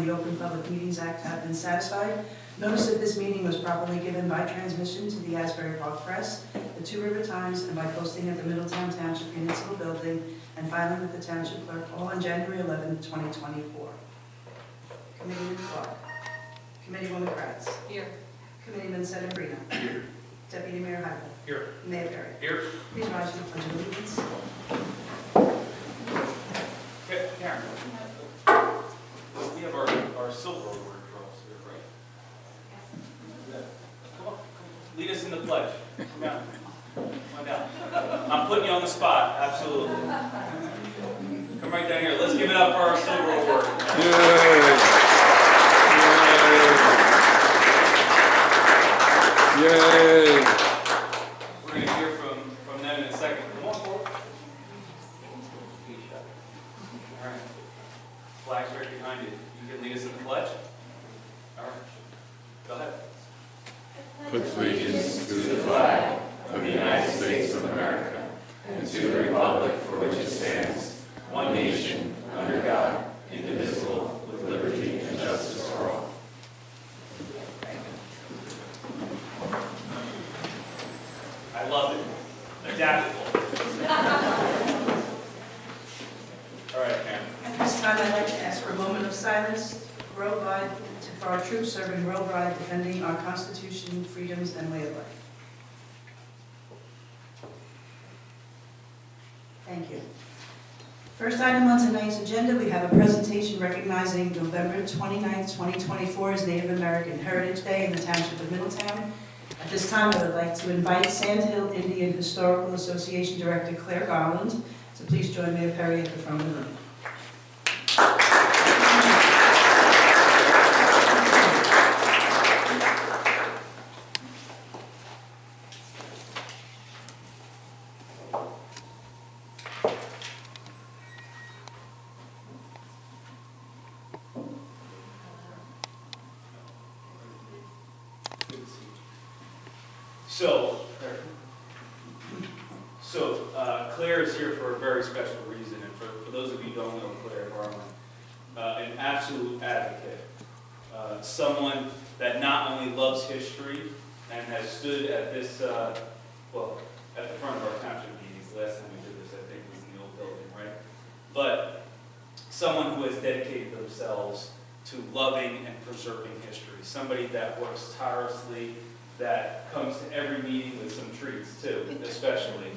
the Open Public Meetings Act have been satisfied. Notice of this meeting was properly given by transmission to the Asbury Park Press, the Two River Times, and by posting at the Middletown Township Municipal Building and filing with the Township Clerk all on January 11, 2024. Committeeman Clark. Committeewoman Kratz. Here. Committeeman Sedembrino. Here. Deputy Mayor Hubbard. Here. Mayor Perry. Here. Please rise for the Pledge of Allegiance. Okay, Karen. We have our silver award girls here, right? Yeah. Come on. Lead us in the pledge. Come down. Come on down. I'm putting you on the spot, absolutely. Come right down here. Let's give it up for our silver award. Yay! We're going to hear from them in a second. Come on forward. All right. Flag's right behind you. You can lead us in the pledge. All right. Go ahead. Put allegiance to the flag of the United States of America and to the republic for which it stands, one nation, under God, indivisible, with liberty and justice for all. I love it. Adaptable. All right, Karen. At this time, I'd like to ask for a moment of silence worldwide for our troops serving worldwide, defending our Constitution, freedoms, and way of life. Thank you. First item on tonight's agenda, we have a presentation recognizing November 29th, 2024 as Native American Heritage Day in the Township of Middletown. At this time, I would like to invite Sand Hill Indian Historical Association Director Claire Garland to please join Mayor Perry at the front of the room. Claire is here for a very special reason, and for those of you who don't know Claire Garland, an absolute advocate, someone that not only loves history and has stood at this, at the front of our township meetings. The last time we did this, I think, was in the old building, right? But someone who has dedicated themselves to loving and preserving history, somebody that works tirelessly, that comes to every meeting with some treats too, especially,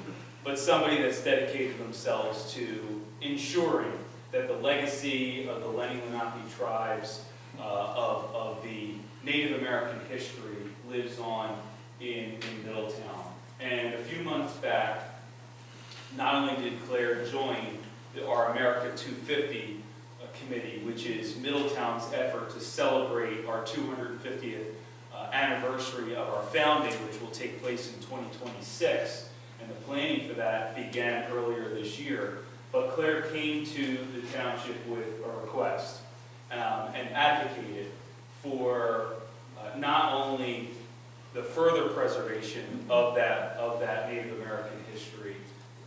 but somebody that's dedicated themselves to ensuring that the legacy of the Lenni Lenape tribes of the Native American history lives on in Middletown. And a few months back, not only did Claire join our America 250 committee, which is Middletown's effort to celebrate our 250th anniversary of our founding, which will take place in 2026, and the planning for that began earlier this year. But Claire came to the township with a request and advocated for not only the further preservation of that Native American history,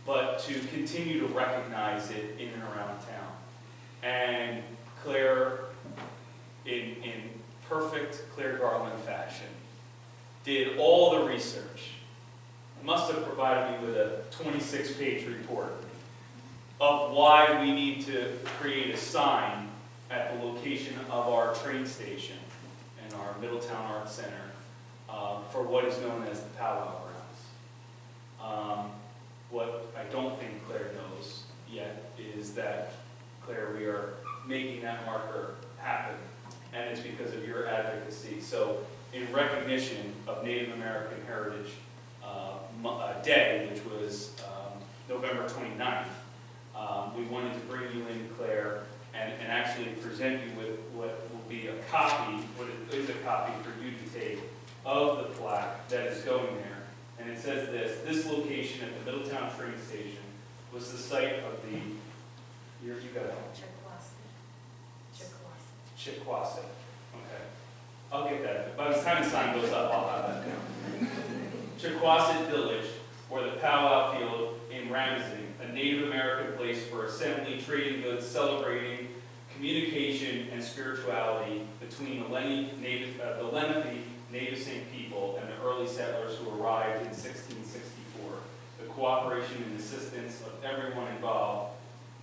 but to continue to recognize it in and around town. And Claire, in perfect Claire Garland fashion, did all the research, must have provided me with a 26-page report of why we need to create a sign at the location of our train station and our Middletown Arts Center for what is known as the powwow grounds. What I don't think Claire knows yet is that, Claire, we are making that marker happen, and it's because of your advocacy. So in recognition of Native American Heritage Day, which was November 29th, we wanted to bring you in, Claire, and actually present you with what will be a copy, what is a copy for you to take of the plaque that is going there. And it says this location at the Middletown train station was the site of the, you got it. Chickawassett. Okay. I'll get that. By the time the sign goes up, I'll have that down. Chickawassett Village, or the powwow field in Ramsey, a Native American place for assembly, trading goods, celebrating, communication and spirituality between the Lenape Navasink people and the early settlers who arrived in 1664. The cooperation and assistance of everyone involved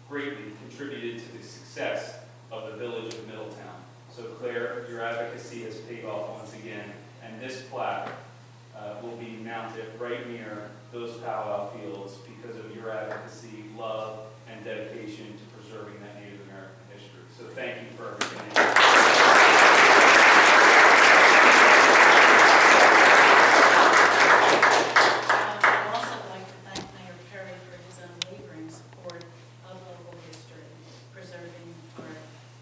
greatly contributed to the success of the village of Middletown. So Claire, your advocacy has paid off once again, and this plaque will be mounted right near those powwow fields because of your advocacy, love, and dedication to preserving that Native American history. So thank you for everything. I'd also like to thank Mayor Perry for his unwavering support of local history, preserving our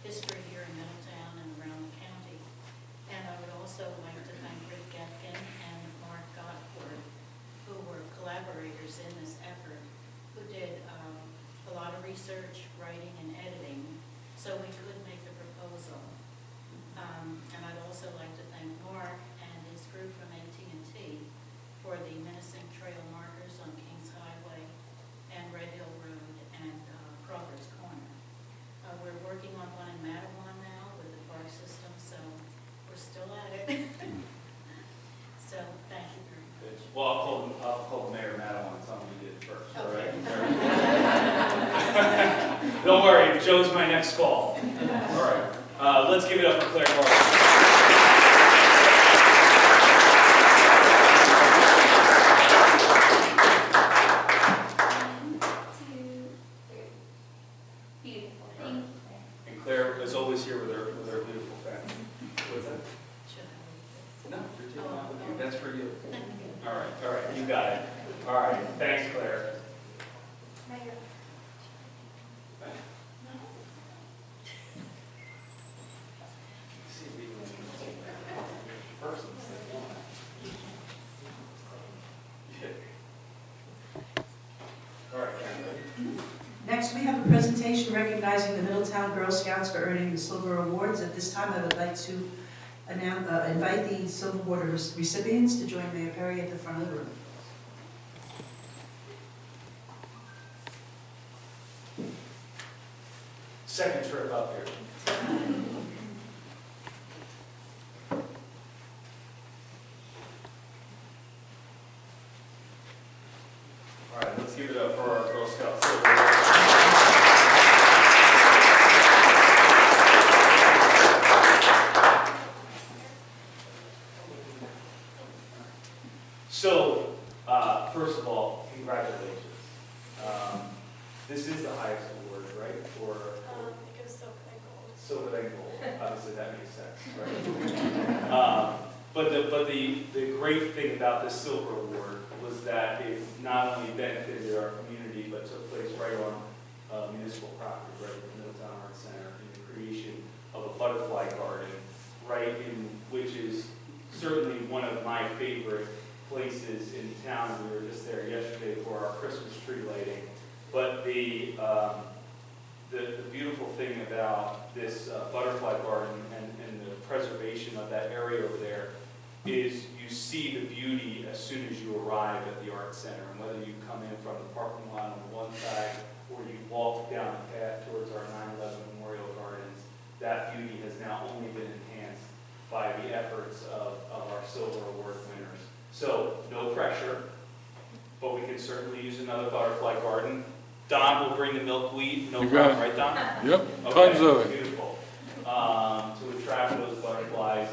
history here in Middletown and around the county. And I would also like to thank Rick Getkin and Mark Godford, who were collaborators in this effort, who did a lot of research, writing, and editing, so we could make the proposal. And I'd also like to thank Mark and his group from AT&T for the menacing trail markers on Kings Highway and Red Hill Road and Crawford's Corner. We're working on one in Matawan now with the park system, so we're still at it. So thank you very much. Well, I'll call Mayor Madeline and tell him we did it first, all right? Okay. Don't worry, Joe's my next call. All right, let's give it up for Claire Barber. Beautiful. Thank you. And Claire is always here with her beautiful family. What's that? Should I No, you're taking off with you. That's for you. leave it? All right, you got it. All right, thanks, Claire. Mayor. See if we can first and second one. Yeah. All right, Karen. Next, we have a presentation recognizing the Middletown Girl Scouts for earning the Silver Awards. At this time, I would like to invite the Silver Award recipients to join Mayor Perry at the front of the room. Second trip up here. All right, let's give it up for our Girl Scouts. So, first of all, congratulations. This is the highest award, right? For It goes silver and gold. silver and gold. Obviously, that makes sense, right? But the great thing about this silver award was that it not only benefited our community, but took place right on municipal property, right at the Middletown Arts Center, in the creation of a butterfly garden, right in which is certainly one of my favorite places in town. We were just there yesterday for our Christmas tree lighting. But the beautiful thing about this butterfly garden and the preservation of that area over there is you see the beauty as soon as you arrive at the Art Center. And whether you come in from the parking lot on one side or you walk down the path towards our 9/11 Memorial Gardens, that beauty has now only been enhanced by the efforts of our Silver Award winners. So, no pressure, but we can certainly use another butterfly garden. Don will bring the milkweed, no You got problem, it. right, Don? Yep, Okay, tons of it. Beautiful. To attract those butterflies,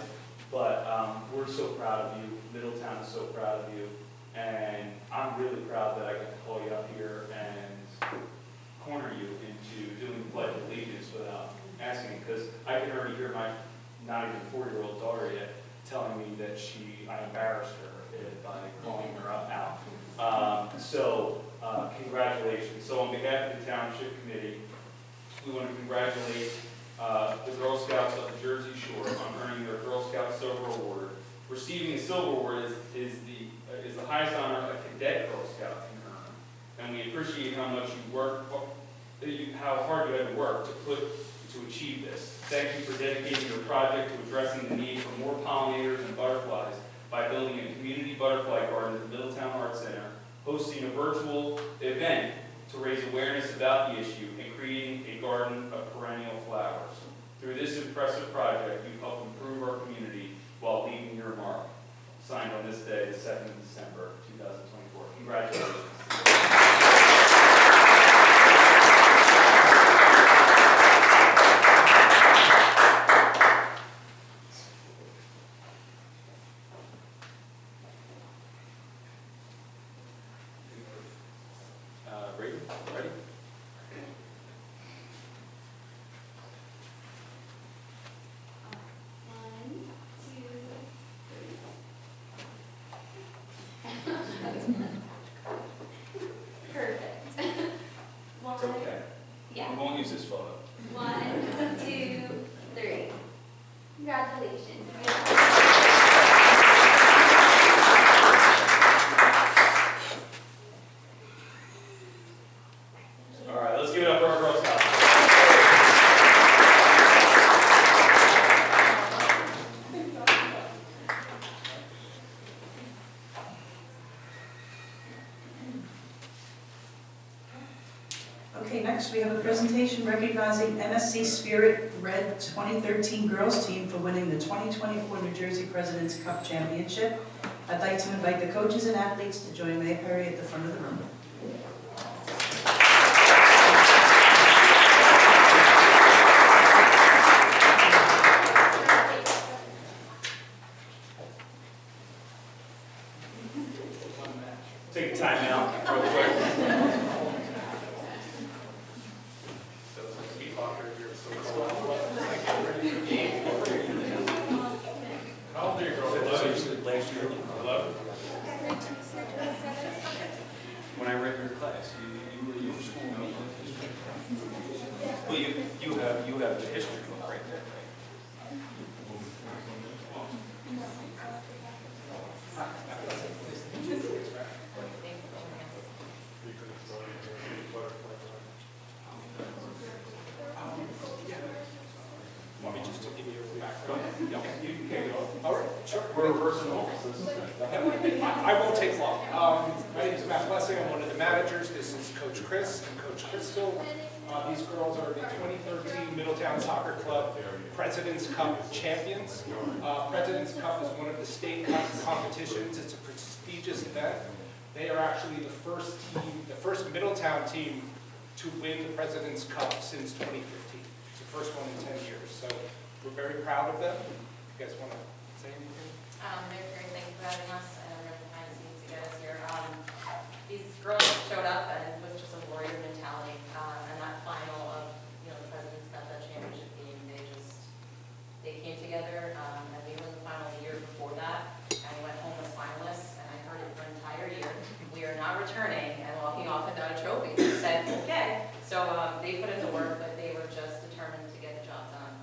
but we're so proud of you. Middletown is so proud of you, and I'm really proud that I get to call you up here and corner you into doing the Pledge of Allegiance without asking, because I can already hear my not even 4-year-old daughter yet telling me that I embarrassed her by calling her up now. Congratulations. So on behalf of the Township Committee, we want to congratulate the Girl Scouts of the Jersey Shore on earning their Girl Scout Silver Award. Receiving a Silver Award is the highest honor a cadet Girl Scout can earn, and we appreciate how much you work, how hard you had to work to achieve this. Thank you for dedicating your project to addressing the need for more pollinators and butterflies by building a community butterfly garden at the Middletown Arts Center, hosting a virtual event to raise awareness about the issue and creating a garden of perennial flowers. Through this impressive project, you've helped improve our community while leaving your mark. Signed on this day, the 2nd of December, 2024. Congratulations. Ready? Perfect. It's okay. Yeah. We won't use this photo. 1, 2, 3. Congratulations. All right, let's give it up for our Girl Scouts. Okay, next we have a presentation recognizing MSC Spirit Red 2013 Girls Team for winning the 2024 New Jersey President's Cup Championship. I'd like to invite the coaches and athletes to join Mayor Perry at the front of the room. Take a time out real quick. How old are you, girl? 11. Last year. 11. When I read your class, you were school me. Well, you have the history book right there, right? Want me just to give you a background? You can kick it off. All right, sure. We're reversing roles. This is good. I won't take long. My name is Matt Blessing. I'm one of the managers. This is Coach Chris and Coach Crystal. These girls are the 2013 Middletown Soccer Club President's Cup champions. President's Cup is one of the state competitions. It's a prestigious event. They are actually the first team, the first Middletown team to win the President's Cup since 2015. It's the first one in 10 years. So we're very proud of them. You guys want to say anything? Mayor Perry, thank you for having us, and everyone behind the scenes to get us here. These girls showed up, and it was just a warrior mentality. And that final of, the President's Cup, that championship game, they came together, and we were in the final the year before that, and we went home as finalists, and I heard it for an entire year. We are not returning and walking off without a trophy. They said, okay. So they put in the work, but they were just determined to get the job done,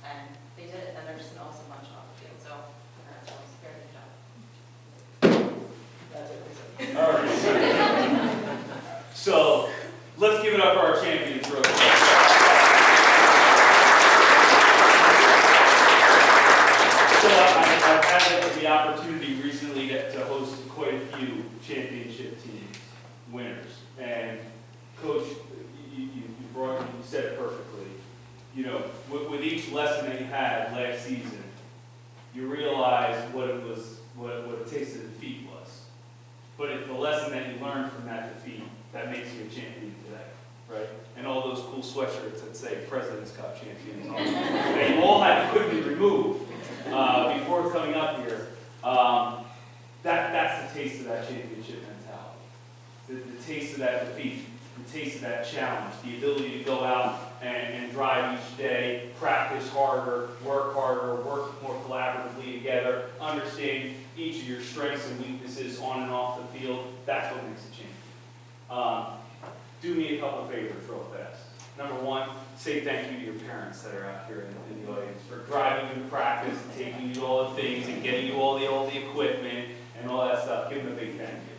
and they did it, and they're just an awesome bunch off the field. So that's a very good job. All right. So let's give it up for our champions real quick. So I've had the opportunity recently to host quite a few championship teams, winners. And Coach, you said it perfectly. With each lesson that you had last season, you realized what a taste of defeat was. But it's the lesson that you learned from that defeat that makes you a champion today, right? And all those cool sweatshirts that say President's Cup champions on them, that you all had to quickly remove before coming up here. That's the taste of that championship mentality. The taste of that defeat, the taste of that challenge, the ability to go out and drive each day, practice harder, work more collaboratively together, understand each of your strengths and weaknesses on and off the field. That's what makes a champion. Do me a couple of favors real fast. Number one, say thank you to your parents that are out here in the audience for driving you to practice and taking you to all the things and getting you all the equipment and all that stuff. Give them a big thank you.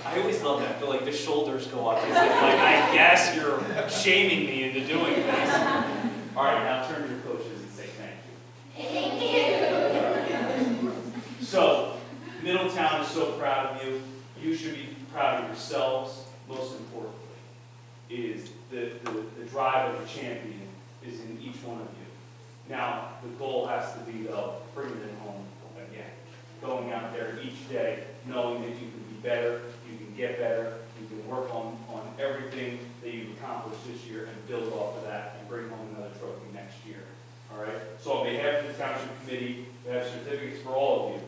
I always love that. I feel like the shoulders go up. It's like, I guess you're shaming me into doing this. All right, now turn to your coaches and say thank you. So, Middletown is so proud of you. You should be proud of yourselves, most importantly, is the drive of the champion is in each one of you. Now, the goal has to be, though, bringing it home again. Going out there each day, knowing that you can be better, you can get better, you can work on everything that you've accomplished this year and build off of that and bring home another trophy next year. All right? So on behalf of the Township Committee, we have certificates for all of you.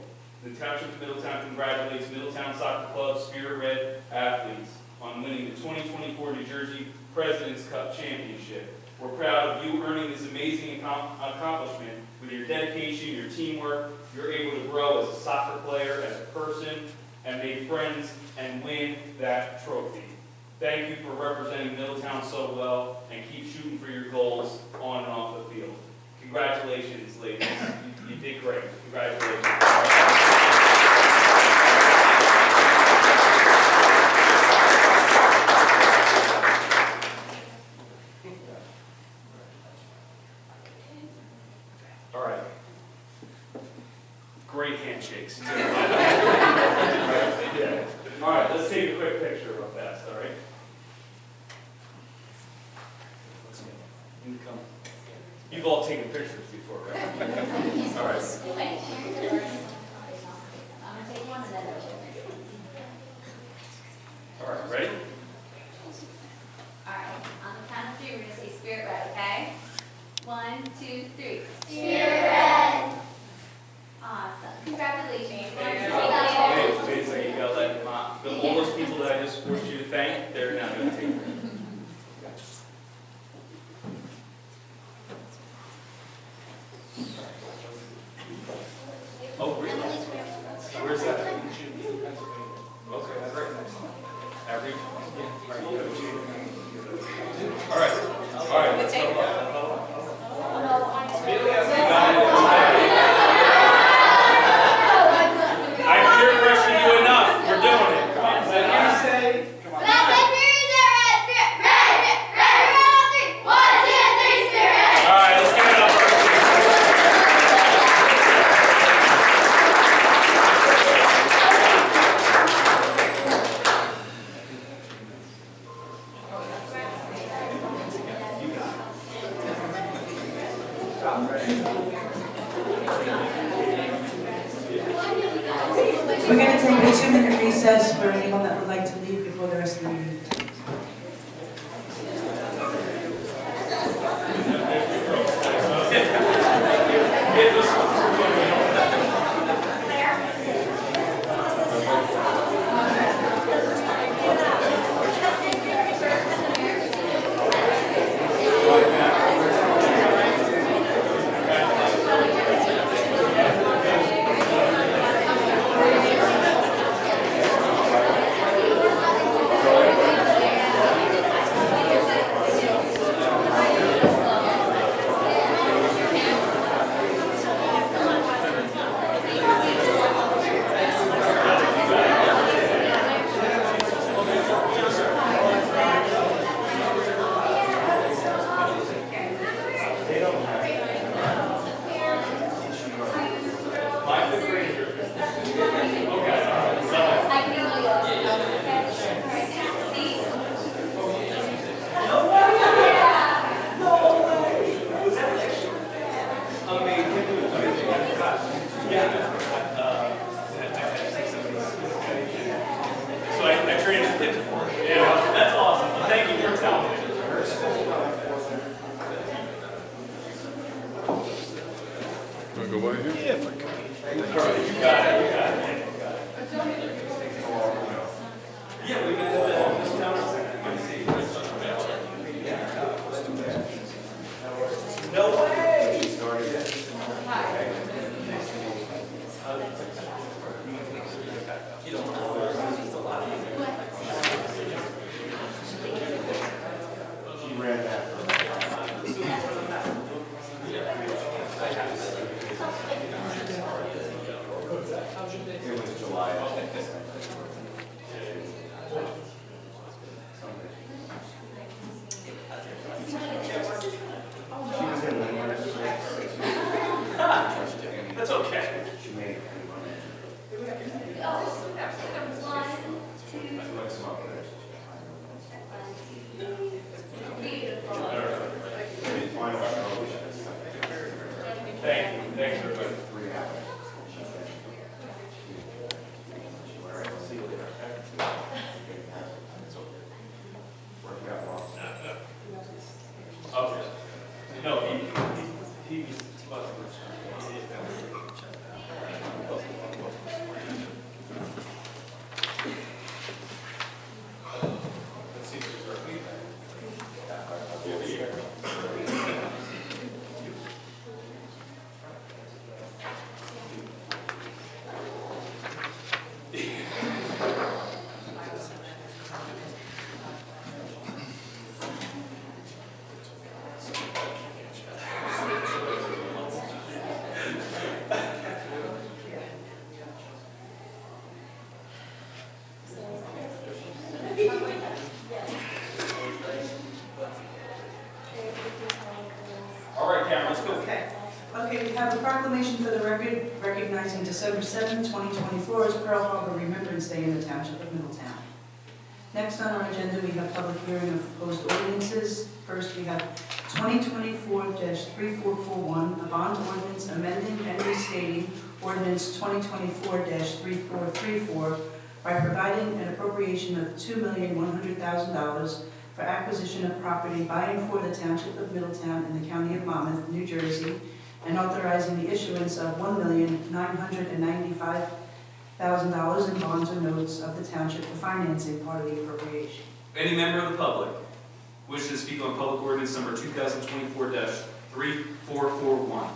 The Township of Middletown congratulates Middletown Soccer Club Spirit Red athletes on winning the 2024 New Jersey President's Cup Championship. We're proud of you earning this amazing accomplishment. With your dedication, your teamwork, you're able to grow as a soccer player, as a person, and make friends and win that trophy. Thank you for representing Middletown so well, and keep shooting for your goals on and off the field. Congratulations, ladies. You did great. Congratulations. All right. Great handshakes, too. Yeah. All right, let's take a quick picture real fast, all right? You come. You've all taken pictures before, right? All right. All right, ready? All right, on the count of three, we're gonna say Spirit Red, okay? 1, 2, 3. Spirit Red. Awesome. Congratulations. Wait a second, you gotta let all those people that I just forced you to thank, they're now gonna take it. Oh, really? Where's that? Okay, that's right next. Every? All right. All right, let's go. I peer pressured you enough. We're doing it. Come on. Let me say. Come on. All right, let's give it up first. We're going to take a 2-minute recess for anyone that would like to leave before the rest of the meeting. Want to go by here? You got it, you got it. Yeah, we can do that on this town center. No way! She ran that. It was July. right, Karen, let's go. Okay. Okay, we have a proclamation for the record recognizing December 7, 2024 as Pearl Harbor Remembrance Day in the Township of Middletown. Next on our agenda, we have public hearing of proposed ordinances. First, we have 2024-3441, a bond ordinance amending and restating ordinance 2024-3434 by providing an appropriation of $2,100,000 for acquisition of property by and for the Township of Middletown in the County of Monmouth, New Jersey, and authorizing the issuance of $1,995,000 in bonds or notes of the township for financing part of the appropriation. Any member of the public wishing to speak on public ordinance number 2024-3441?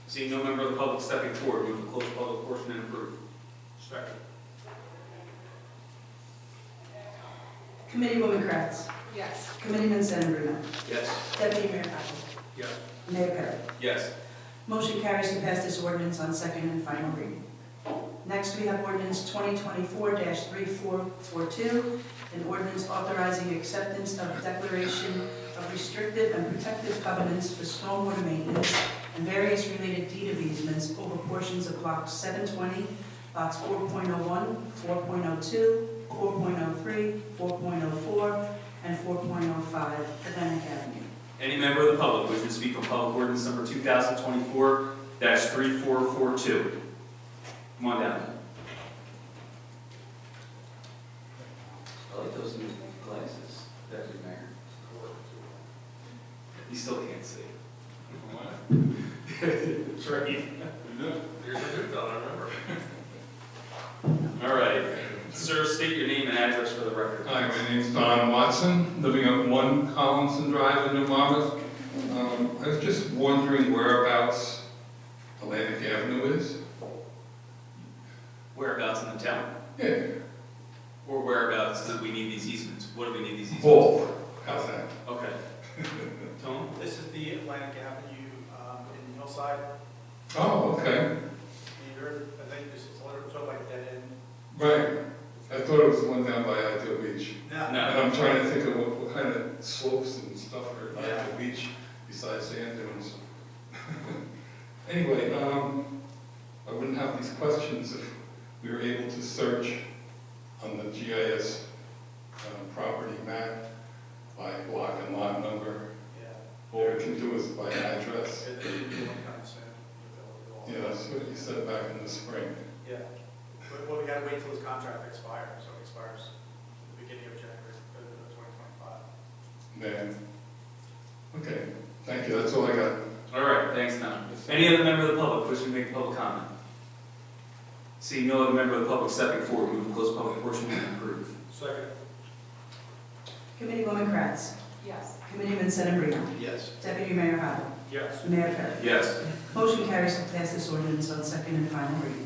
Seeing no member of the public stepping forward, move to close the public portion and approve. Second. Committeewoman Kratz. Yes. Committeeman Sedambrino. Yes. Deputy Mayor Hybel. Yes. Mayor Perry. Yes. Motion carries to pass this ordinance on second and final reading. Next, we have ordinance 2024-3442, an ordinance authorizing acceptance of declaration of restrictive and protective covenants for stormwater maintenance and various related deed of easements over portions of blocks 720, lots 4.01, 4.02, 4.03, 4.04, and 4.05 Atlantic Avenue. Any member of the public wishing to speak on public ordinance number 2024-3442? Come on down. I like those new glasses, Deputy Mayor. You still can't see. That's right. Here's a good fellow, I remember. All right. Sir, state your name and address for the record. Hi, my name's Don Watson, living at 1 Collinson Drive in New Monmouth. I was just wondering whereabouts Atlantic Avenue is? Whereabouts in the town? Yeah, Or whereabouts do we need these easements? What do we need these easements? both. How's that? Okay. Tony? This is the Atlantic Avenue in Hillside. Oh, okay. I think this is sort of like a dead end. Right. I thought it was the one down by Ideal Beach. No. And I'm trying to think of what kind of slopes and stuff are at Yeah. Ideal Beach besides sand dunes. Anyway, I wouldn't have these questions if we were able to search on the GIS property map by block and lot number. Yeah. All we can do is by address. It should be one kind of soon. Yeah, that's what you said back in the spring. Yeah. But we gotta wait till his contract expires, so it expires at the beginning of January 2025. Man. Okay, thank you, that's all I got. All right, thanks, Don. Any other member of the public wishing to make public comment? Seeing no other member of the public stepping forward, move to close public portion and approve. Second. Committeewoman Kratz. Yes. Committeeman Sedambrino. Yes. Deputy Mayor Hybel. Yes. Mayor Perry. Yes. Motion carries to pass this ordinance on second and final reading.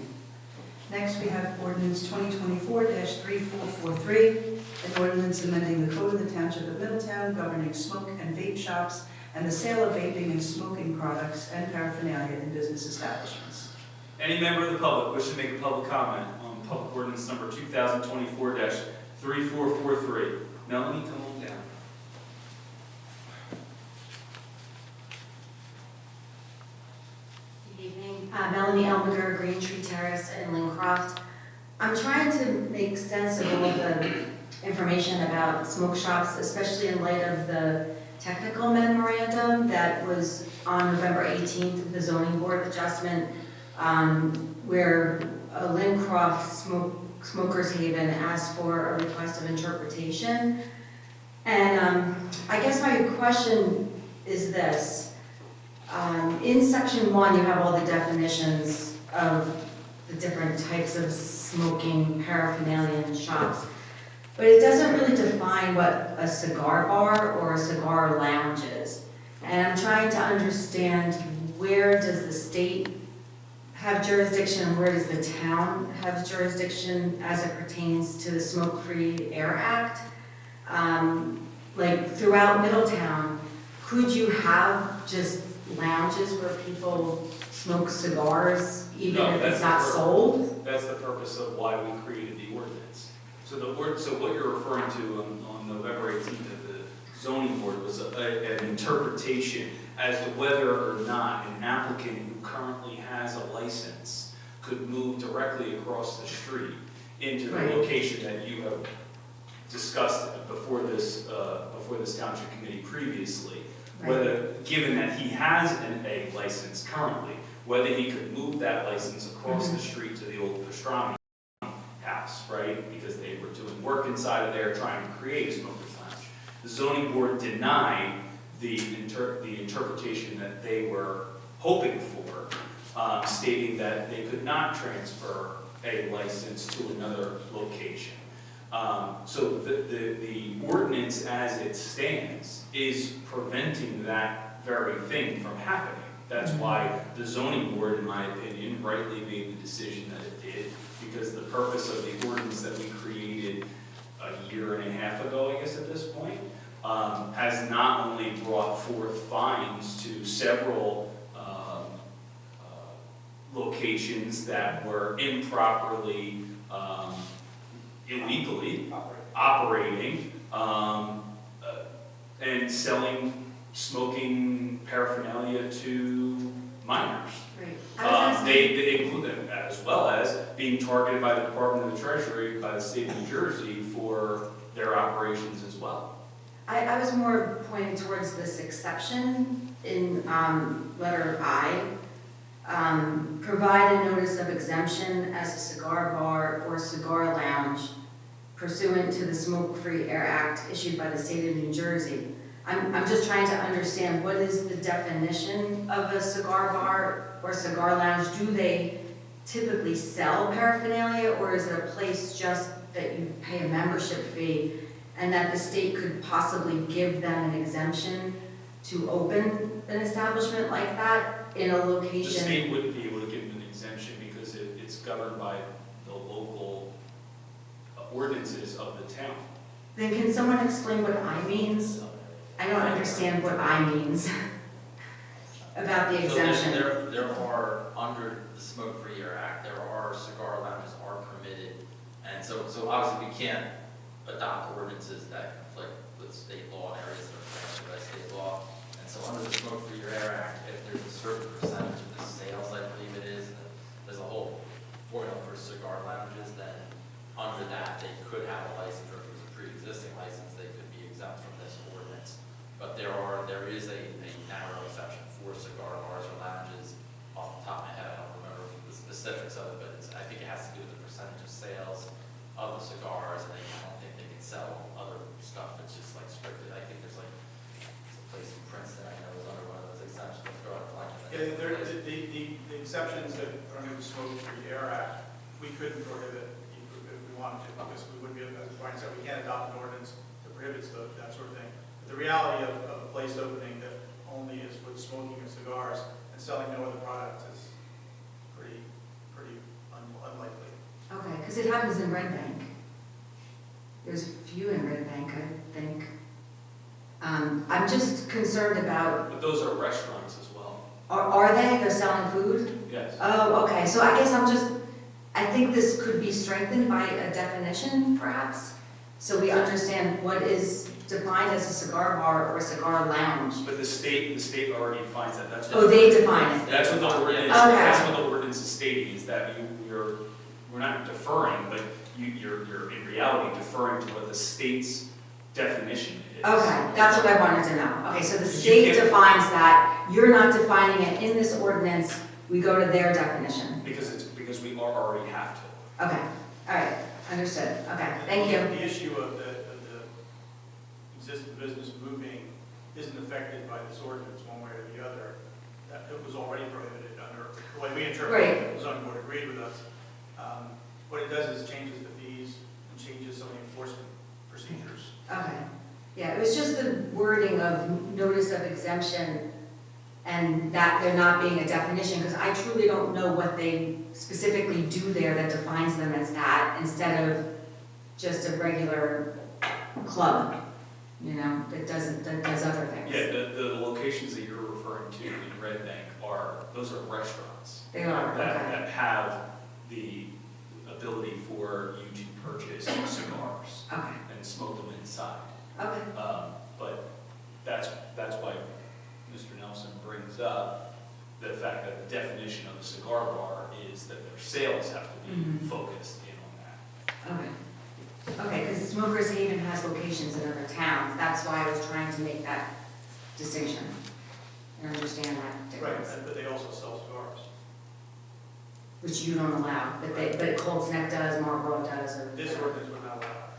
Next, we have ordinance 2024-3443, an ordinance amending the code of the Township of Middletown governing smoke and vape shops and the sale of vaping and smoking products and paraphernalia in business establishments. Any member of the public wishing to make a public comment on public ordinance number 2024-3443? Melanie, come on down. Good evening. Melanie Elmiger, Green Tree Terrace in Lincroft. I'm trying to make sense of all the information about smoke shops, especially in light of the technical memorandum that was on November 18th, the zoning board adjustment, where Lincroft Smokers Haven asked for a request of interpretation. And I guess my question is this. In section 1, you have all the definitions of the different types of smoking paraphernalia in shops, but it doesn't really define what a cigar bar or a cigar lounge is. And I'm trying to understand, where does the state have jurisdiction, where does the town have jurisdiction as it pertains to the Smoke-Free Air Act? Like throughout Middletown, could you have just lounges where people smoke cigars, even No, if that's it's not the purpose. sold? That's the purpose of why we created the ordinance. So what you're referring to on November 18th at the zoning board was an interpretation as to whether or not an applicant who currently has a license could move directly across the street into the Right. location that you have discussed before this township committee previously. Right. Whether, given that he has a license currently, whether he could move that license across the street to the old pastrami house, right? Because they were doing work inside of there trying to create a smoker's lounge. The zoning board denied the interpretation that they were hoping for, stating that they could not transfer a license to another location. So the ordinance as it stands is preventing that very thing from happening. That's why the zoning board, in my opinion, rightly made the decision that it did, because the purpose of the ordinance that we created a year and a half ago, I guess at this point, has not only brought forth fines to several locations that were improperly, illegally operating, and selling smoking paraphernalia to minors. Right. I was asking- They include them, as well as being targeted by the Department of the Treasury, by the state of New Jersey for their operations as well. I was more pointing towards this exception in letter I. Provide a notice of exemption as a cigar bar or cigar lounge pursuant to the Smoke-Free Air Act issued by the state of New Jersey. I'm just trying to understand, what is the definition of a cigar bar or cigar lounge? Do they typically sell paraphernalia, or is it a place just that you pay a membership fee and that the state could possibly give them an exemption to open an establishment like that in a The location? state wouldn't be able to give them an exemption because it's governed by the local ordinances of the town. Then can someone explain what I means? I don't understand what I means about the exemption. So there are, under the Smoke-Free Air Act, there are cigar lounges are permitted. And so obviously we can't adopt ordinances that conflict with state law in areas that are protected by state law. And so under the Smoke-Free Air Act, if there's a certain percentage of the sales, I believe it is, there's a whole formula for cigar lounges, then under that, they could have a license, or if it was a pre-existing license, they could be exempt from this ordinance. But there is a narrow exception for cigar bars or lounges. Off the top of my head, I don't remember the specifics of it, but I think it has to do with the percentage of sales of the cigars, and I don't think they can sell other stuff. It's just like strictly, I think there's like a place in Princeton, I know, is under one of those exemptions. Yeah, the exceptions that are under the Smoke-Free Air Act, we couldn't prohibit if we wanted to, because we wouldn't be able, as Brian said, we can't adopt an ordinance that prohibits that sort of thing. But the reality of a place opening that only is with smoking of cigars and selling no other products is pretty unlikely. Okay, because it happens in Red Bank. There's a few in Red Bank, I think. I'm just concerned about, But those are restaurants as well. are they? They're selling food? Yes. Oh, okay, so I guess I think this could be strengthened by a definition, perhaps, so we understand what is defined as a cigar bar or a cigar lounge. But the state already defines that. That's Oh, they define it. That's what the ordinance. Okay. That's what the ordinance is stating, is that we're not deferring, but you're in reality deferring to what the state's definition is. Okay, that's what I wanted to know. Okay, so the You state can't- defines that, you're not defining it in this ordinance, we go to their definition. Because we already have to. Okay, all right, understood, okay, thank you. The issue of the existing business moving isn't affected by this ordinance one way or the other. That it was already prohibited under, the way we interpret it, the zoning board agreed with us. What it does is changes the fees and changes some of the enforcement procedures. Okay, yeah, it was just the wording of notice of exemption and that there not being a definition, because I truly don't know what they specifically do there that defines them as that, instead of just a regular club, that does other things. Yeah, the locations that you're referring to in Red Bank those are restaurants. They are, okay. That have the ability for you to purchase cigars Okay, and smoke them inside. okay, But that's why up the fact that the definition of a cigar bar is that their sales have to be Mhm. focused in on that. Okay. Okay, because Smokers Haven has locations in other towns, that's why I was trying to make that distinction and understand that Right, difference. but they also sell cigars. Which you don't allow, but Colts Neck does, Marlboro does, or. This ordinance would not allow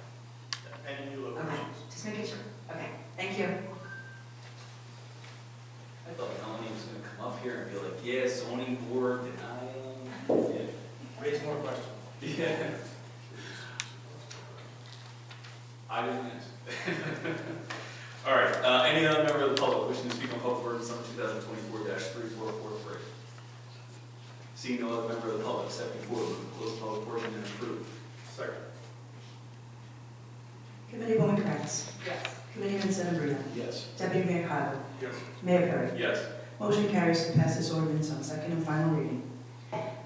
any new Okay, locations. just making sure. Okay, thank you. I thought Melanie was gonna come up here and be like, yeah, zoning board, denial. Raise more questions. Yeah. I didn't answer. All right, any other member of the public wishing to speak on public ordinance number 2024-3443? Seeing no other member of the public, stepping forward, move to close the public portion and approve. Second. Committeewoman Kratz. Yes. Committeeman Sedambrino. Yes. Deputy Mayor Hybel. Yes. Mayor Perry. Yes. Motion carries to pass this ordinance on second and final reading.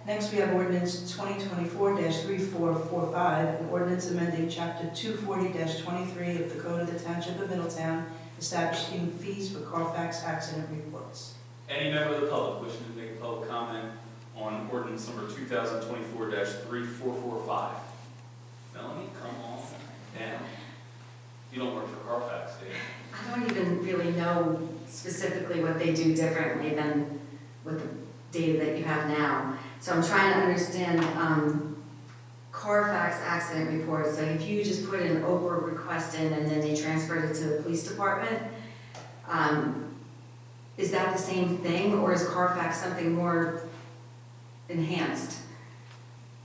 Next, we have ordinance 2024-3445, an ordinance amending chapter 240-23 of the Code of the Township of Middletown, establishing fees for Carfax accident reports. Any member of the public wishing to make a public comment on ordinance number 2024-3445? Melanie, come on down. You don't work for Carfax, do you? I don't even really know specifically what they do differently than with the data that you have now. So I'm trying to understand Carfax accident reports. Like if you just put an OPR request in and then they transferred it to the police department, is that the same thing, or is Carfax something more enhanced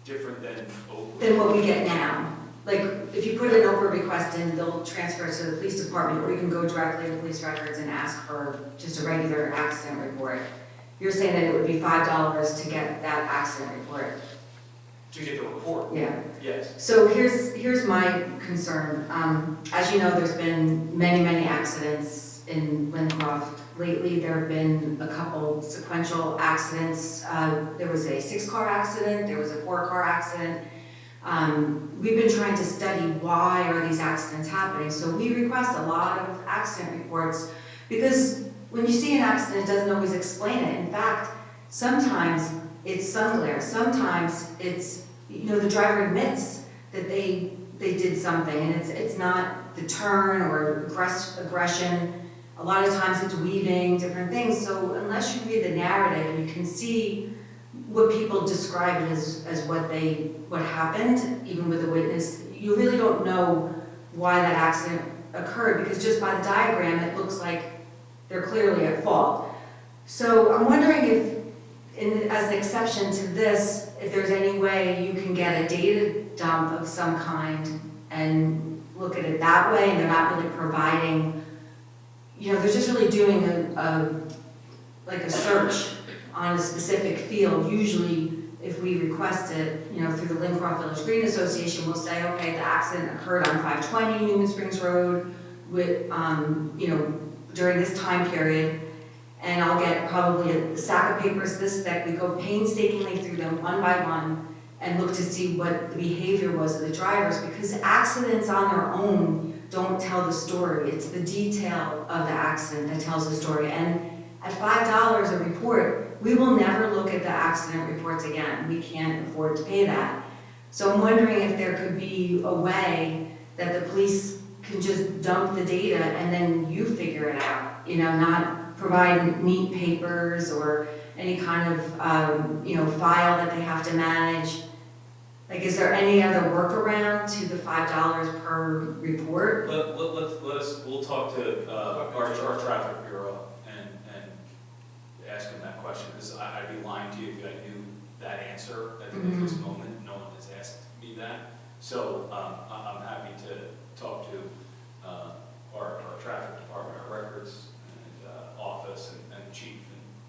Different than Oakwood? than what we get now? Like, if you put an OPR request in, they'll transfer it to the police department, or you can go directly to police records and ask for just a regular accident report. You're saying that it would be $5 to get that accident report? To get the report? Yeah. Yes. So here's my concern. As you know, there's been many accidents in Lincroft. Lately, there have been a couple sequential accidents. There was a 6-car accident, there was a 4-car accident. We've been trying to study why are these accidents happening. So we request a lot of accident reports because when you see an accident, it doesn't always explain it. In fact, sometimes it's sun glare, sometimes it's, the driver admits that they did something and it's not the turn or aggression. A lot of times it's weaving, different things. So unless you read the narrative, you can see what people describe it as what happened, even with a witness. You really don't know why that accident occurred because just by the diagram, it looks like they're clearly at fault. So I'm wondering if, as an exception to this, if there's any way you can get a data dump of some kind and look at it that way, and they're not really providing, they're just really doing a search on a specific field. Usually, if we request it, through the Lincroft Village Green Association, we'll say, okay, the accident occurred on 520 Newman Springs Road with, during this time period, and I'll get probably a stack of papers this thick. We go painstakingly through them one by one and look to see what the behavior was of the drivers, because accidents on their own don't tell the story. It's the detail of the accident that tells the story. And at $5 a report, we will never look at the accident reports again. We can't afford to pay that. So I'm wondering if there could be a way that the police can just dump the data and then you figure it out, not provide neat papers or any kind of, file that they have to manage. Like, is there any other workaround to the $5 per report? We'll talk to our traffic bureau and ask them that question, because I'd be lying to you if I knew that answer at this moment. No one has asked me that. So I'm happy to talk to our traffic department, our records and office and chief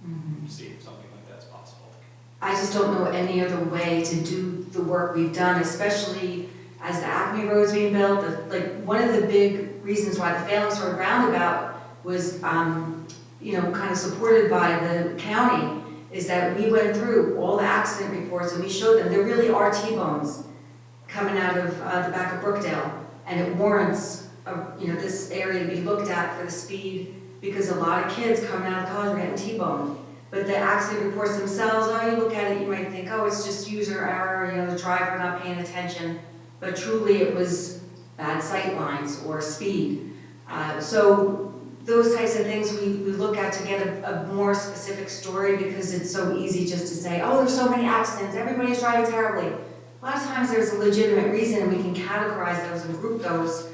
and see if something like that's possible. I just don't know any other way to do the work we've done, especially as the Acme Road's being built. One of the big reasons why the Phalanx Road roundabout was, kind of supported by the county, is that we went through all the accident reports and we showed them there really are T-bones coming out of the back of Brookdale, and it warrants this area be looked at for the speed, because a lot of kids coming out of college are getting T-boned. But the accident reports themselves, oh, you look at it, you might think, oh, it's just user error, the driver not paying attention. But truly, it was bad sight lines or speed. So those types of things we look at to get a more specific story, because it's so easy just to say, oh, there's so many accidents, everybody's driving terribly. A lot of times there's a legitimate reason, and we can categorize those and group those,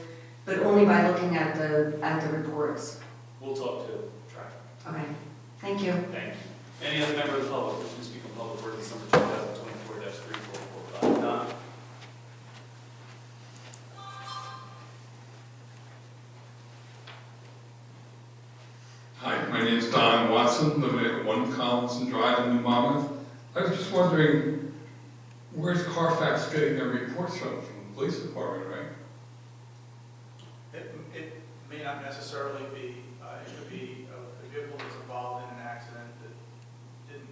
but only by looking at the reports. We'll talk to traffic. Okay, thank you. Thank you. Any other member of the public wishing to speak on public ordinance number 2024-3445? Don? Hi, my name's Don Watson, living at 1 Collinson Drive in New Monmouth. I was just wondering, where's Carfax getting their reports from the police department, right? It may not necessarily be, it could be a vehicle that's involved in an accident that didn't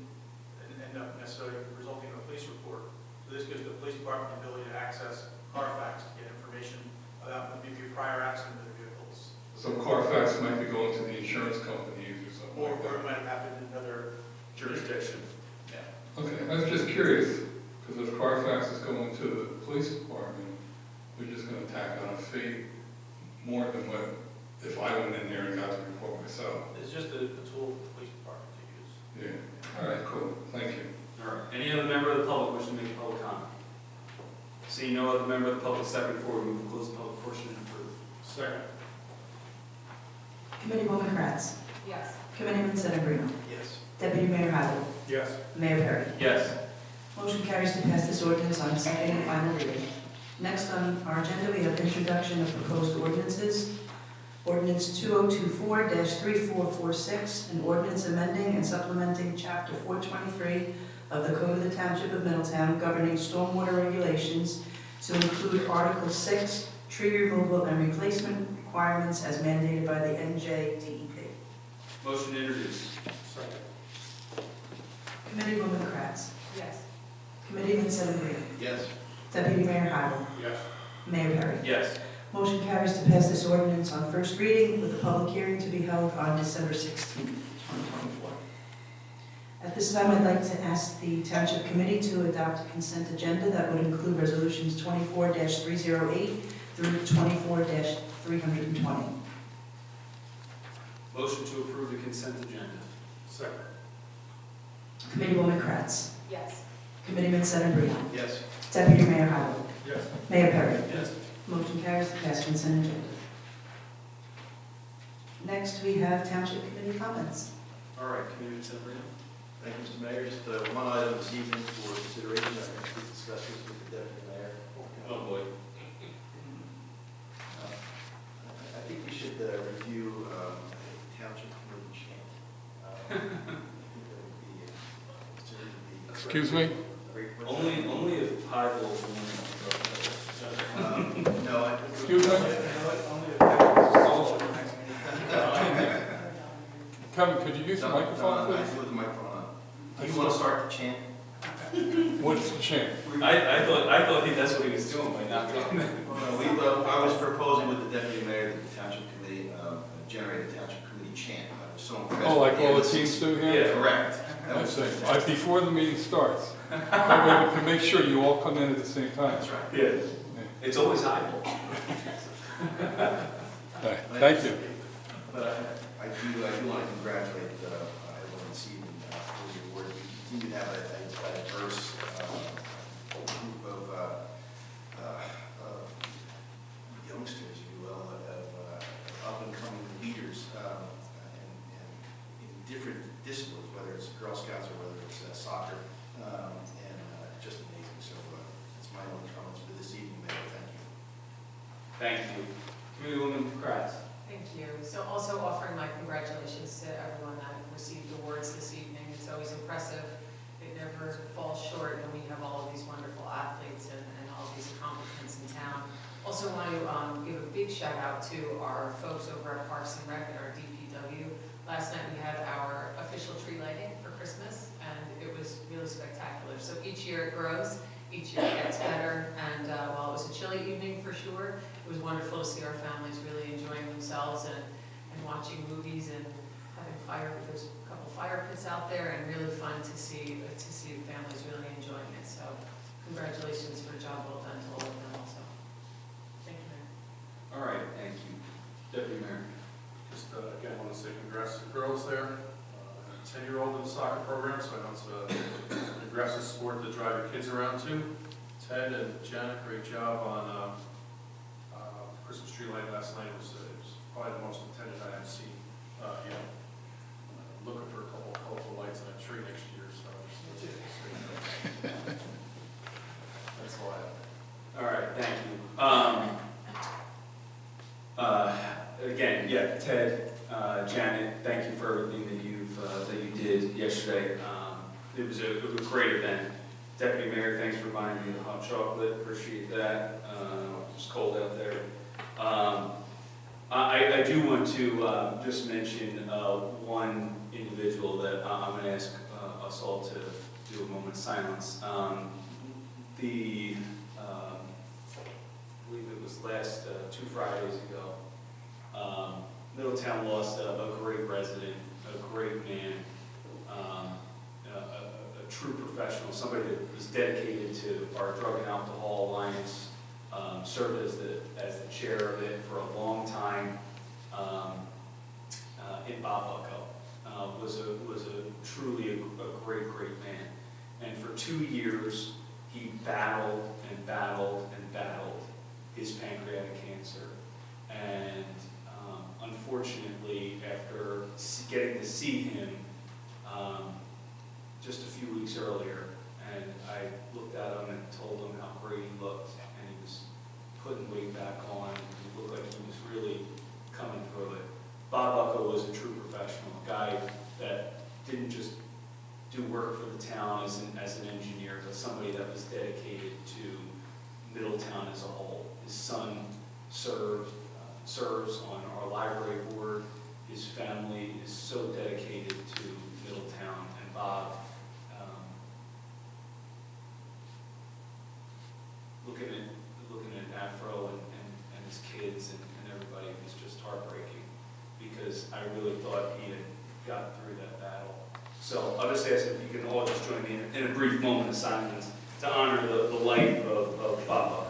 end up necessarily resulting in a police report. So this gives the police department the ability to access Carfax to get information about maybe a prior accident with the vehicles. So Carfax might be going to the insurance companies or something Or like that. it might have happened in another Jurisdiction. yeah. Okay, I was just curious, because if Carfax is going to the police department, they're just gonna tack on a fee more than what, if I went in there and got the report myself. It's just a tool for the police department to use. Yeah, all right, cool, thank you. All right. Any other member of the public wishing to make a public comment? Seeing no other member of the public stepping forward, we will close the public portion and approve. Second. Committeewoman Kratz. Yes. Committeeman Sedambrino. Yes. Deputy Mayor Hybel. Yes. Mayor Perry. Yes. Motion carries to pass this ordinance on second and final reading. Next on our agenda, we have introduction of proposed ordinances. Ordinance 2024-3446, an ordinance amending and supplementing Chapter 423 of the Code of the Township of Middletown governing stormwater regulations to include Article 6, tree removal and replacement requirements as mandated by the NJDEP. Motion to introduce. Second. Committeewoman Kratz. Yes. Committeeman Sedambrino. Yes. Deputy Mayor Hybel. Yes. Mayor Perry. Yes. Motion carries to pass this ordinance on first reading with a public hearing to be held on December 16, 2024. At this time, I'd like to ask the Township Committee to adopt a consent agenda that would include resolutions 24-308 through 24-320. Motion to approve the consent agenda. Second. Committeewoman Kratz. Yes. Committeeman Sedambrino. Yes. Deputy Mayor Hybel. Yes. Mayor Perry. Yes. Motion carries to pass consent agenda. Next, we have Township Committee comments. All right, Committeeman Sedambrino. Thank you, Mr. Mayor. Just one item this evening for consideration. I'm going to discuss this with the Deputy Mayor. Oh, boy. I think we should review Township Committee chant. I think that would be considered to be. Excuse me? Only if Hybel is No, I. Excuse me? Kevin, could you use the microphone, I please? put the microphone on. Do you want to start the chant? What's the chant? I thought that's what he was doing by not doing that. I was proposing with the Deputy Mayor that the Township Committee generate a Township Committee chant. I was so impressed. Oh, like with all the emphasis. teams do here? Yeah. Correct. That I was see. fantastic. Before the meeting starts. That way we can make sure you all come in at the same time. That's right. Yeah. It's always Hybel. Thank you. But I do want to congratulate everyone this evening for the award. We continue to have a diverse group of youngsters, if you will, of up-and-coming leaders and in different disciplines, whether it's Girl Scouts or whether it's soccer, and just amazing. So it's my only comments for this evening, Mayor. Thank you. Thank you. Committeewoman Kratz. Thank you. So also offering my congratulations to everyone that received awards this evening. It's always impressive. It never falls short when we have all of these wonderful athletes and all of these accomplishments in town. Also want to give a big shout out to our folks over at Parks and Rec and our DPW. Last night we had our official tree lighting for Christmas and it was really spectacular. So each year it grows. Each year it gets better, and while it was a chilly evening for sure, it it was wonderful to see our families really enjoying themselves and watching movies and having there's a couple fire pits out there, and really fun to see families really enjoying it. So congratulations for a job well done to all of them also. Thank you, Mayor. All right, thank you. Deputy Mayor. Just again, want to say congrats to the girls there. 10-year-old in the soccer program, so I know it's an aggressive sport to drive your kids around to. Ted and Janet, great job on Christmas tree light last night. It was probably the most attended I have seen yet. Looking for a couple of colorful lights on a tree next year, so that's all I have. All right, thank you. Again, yeah, Ted, Janet, thank you for everything that you did yesterday. It was a great event. Deputy Mayor, thanks for buying me the hot chocolate. Appreciate that. It was cold out there. I do want to just mention one individual that I'm going to ask us all to do a moment's silence. I believe it was last 2 Fridays ago. Middletown lost a great resident, a great man, a true professional, somebody that was dedicated to our Drug and Alcohol Alliance, served as the chair of it for a long time in Bob Bucko. Was truly a great man. And for 2 years, he battled and battled and battled his pancreatic cancer. And unfortunately, after getting to see him just a few weeks earlier, and I looked at him and told him how great he looked, and he was putting weight back on. He looked like he was really coming through it. Bob Bucko was a true professional, a guy that didn't just do work for the town as an engineer, but somebody that was dedicated to Middletown as a whole. His son serves on our library board. His family is so dedicated to Middletown, and Bob, looking at Afro and his kids and everybody, was just heartbreaking, because I really thought he had gotten through that battle. So I'll just ask if you can all just join me in a brief moment of silence to honor the life of Bob Bucko.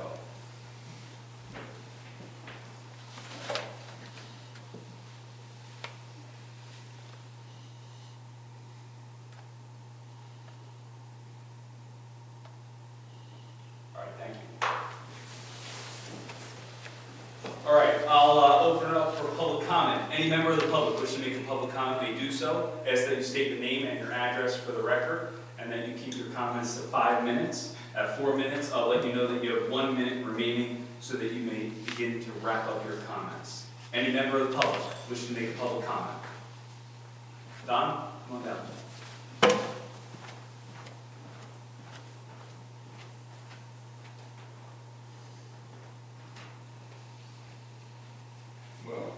All right, thank you. All right, I'll open it up for public comment. Any member of the public wishing to make a public comment may do so. Ask that you state your name and your address for the record, and then you keep your comments to 5 minutes. At 4 minutes, I'll let you know that you have 1 minute remaining so that you may begin to wrap up your comments. Any member of the public wishing to make a public comment? Don, come on down. Well,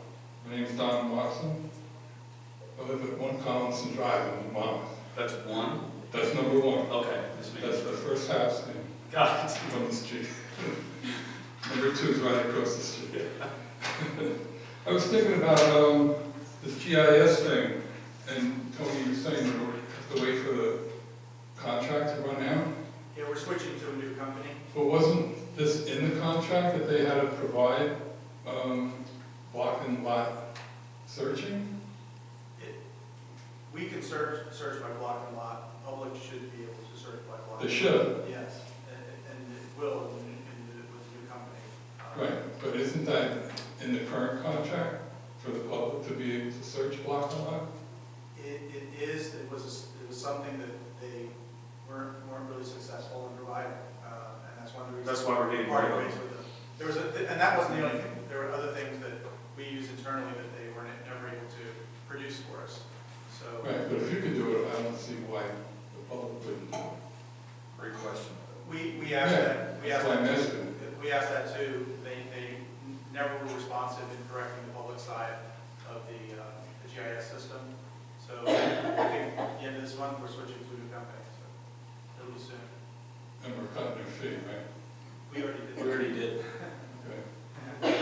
my name's Don Watson. I live at 1 Collinson Drive in New Monmouth. That's one? That's number 1. Okay. That's the first house Got it. on the street. Number 2 is right across the street. I was thinking about this GIS thing, and Tony, you were saying that we have to wait for the contract to run out. Yeah, we're switching to a new company. But wasn't this in the contract that they had to provide block and lot searching? We can search by block and lot. Public should be able to search by block. They should. Yes, and it will with the new company. Right, but isn't that in the current contract for the public to be able to search block and lot? It is. It was something that they weren't really successful in providing, and that's one of the reasons. That's why we're getting part rid of of it. There was and that wasn't the only thing. There were other things that we used internally that they were never able to produce for us. So. Right, but if you could do it, I don't see why the public wouldn't do it. Great question. We asked that. That's why I missed it. We asked that too. They never were responsive in correcting the public side of the GIS system. So I think at the end of this month we're switching to a new company. So it'll be soon. And we're cutting their fee, right? We already did. We already did. Okay.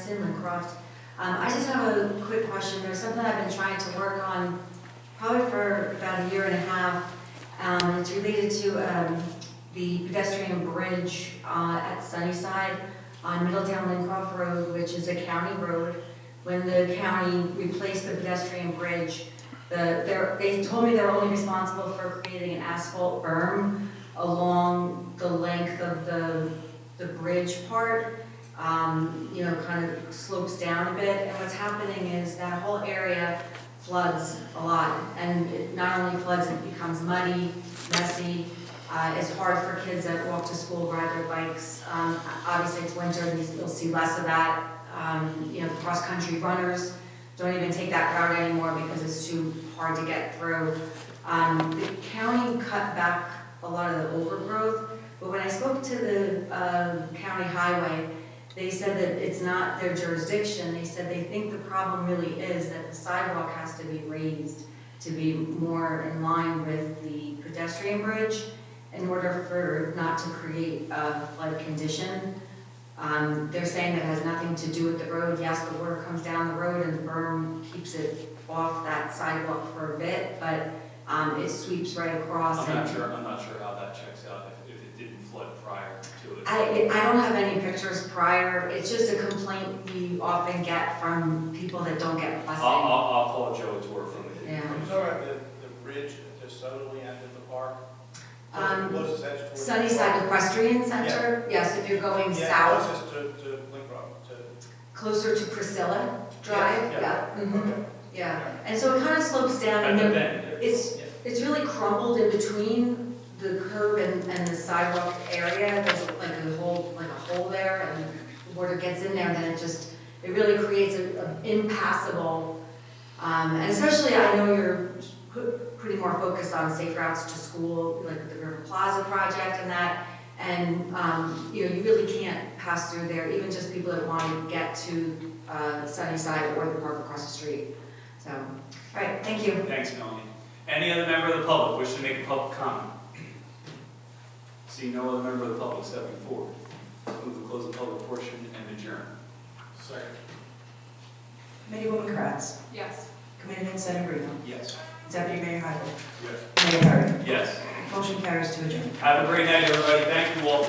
Madison, Lincroft. I just have a quick question. There's something I've been trying to work on probably for about a year and a half. It's related to the pedestrian bridge at Sunnyside on Middletown Lincroft Road, which is a county road. When the county replaced the pedestrian bridge, they told me they're only responsible for creating an asphalt berm along the length of the bridge part. Kind of slopes down a bit, and what's happening is that whole area floods a lot, and it not only floods, it becomes muddy, messy. It's hard for kids that walk to school, ride their bikes. Obviously, it's winter, and you'll see less of that. Cross-country runners don't even take that route anymore because it's too hard to get through. The county cut back a lot of the overgrowth, but when I spoke to the county highway, they said that it's not their jurisdiction. They said they think the problem really is that the sidewalk has to be raised to be more in line with the pedestrian bridge in order for not to create a flood condition. They're saying that it has nothing to do with the road. Yes, the water comes down the road and the berm keeps it off that sidewalk for a bit, but it sweeps right across. I'm not sure how that checks out, if it didn't flood prior to it. I don't have any pictures prior. It's just a complaint we often get from people that don't get blessing. I'll call Joe Tour from the. Yeah. You're talking about the bridge at the southerly end of the park? Closest edge towards Sunnyside Equestrian Center, yes, if you're going south, closest to Lincroft, closer to Priscilla Drive, Yeah. mhm, Okay. yeah. And so it kind of slopes down, and then it's really crumbled in between the curb and the sidewalk area. There's like a hole there, and the water gets in there, and then it really creates an impassable, and especially I know you're pretty more focused on safe routes to school, like the River Plaza project and that, and you really can't pass through there, even just people that want to get to Sunnyside or the park across the street. So, all right, thank you. Thanks, Melanie. Any other member of the public wish to make a public comment? See no other member of the public stepping forward. Move to close the public portion and adjourn. Second. Committeewoman Kratz, Yes. Committeeman Sedambrino, Yes. Deputy Mayor Hybel, Yes. Mayor Perry. Yes. Motion carries to adjourn. Have a great night, everybody. Thank you all.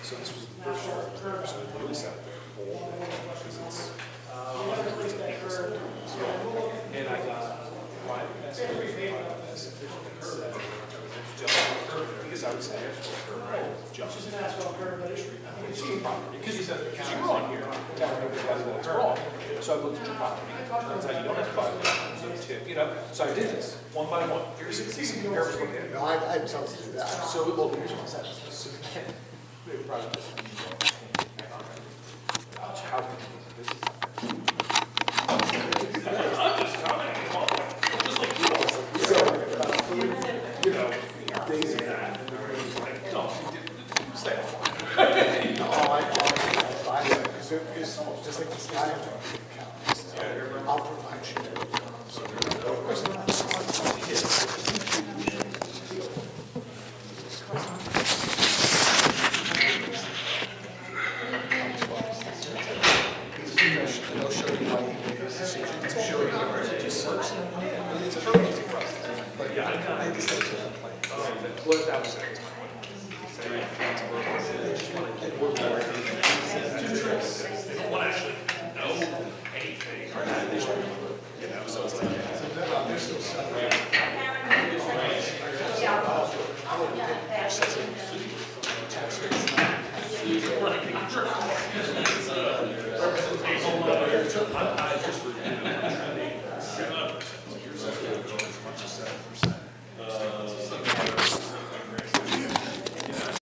So this was the first year, so we noticed that whole thing, because it's, and I got, why, that's the reason why this official curve, because I would say asphalt curve, right, just. It's an asphalt curve, but it's property, because you said, because you're on here, telling everybody that it's wrong, so I looked at your property, turns out you don't have to file it, so I did this, one by one, here's the comparison, look at it. No, I told you to do that. So it will be, so again, we have probably this. How can this is. I'm just commenting, just like you all. Days of that, and everybody's like, no, stay off. No, I because it's just like this guy. I'll provide you. Of course not. They'll show you how you make this decision. It's show you how it just serves. It's a very easy process. But yeah, I just like to play. What that was, that was my point. They don't want to actually know anything, or not, they just want to, so it's like. They're still separate. Tax rates.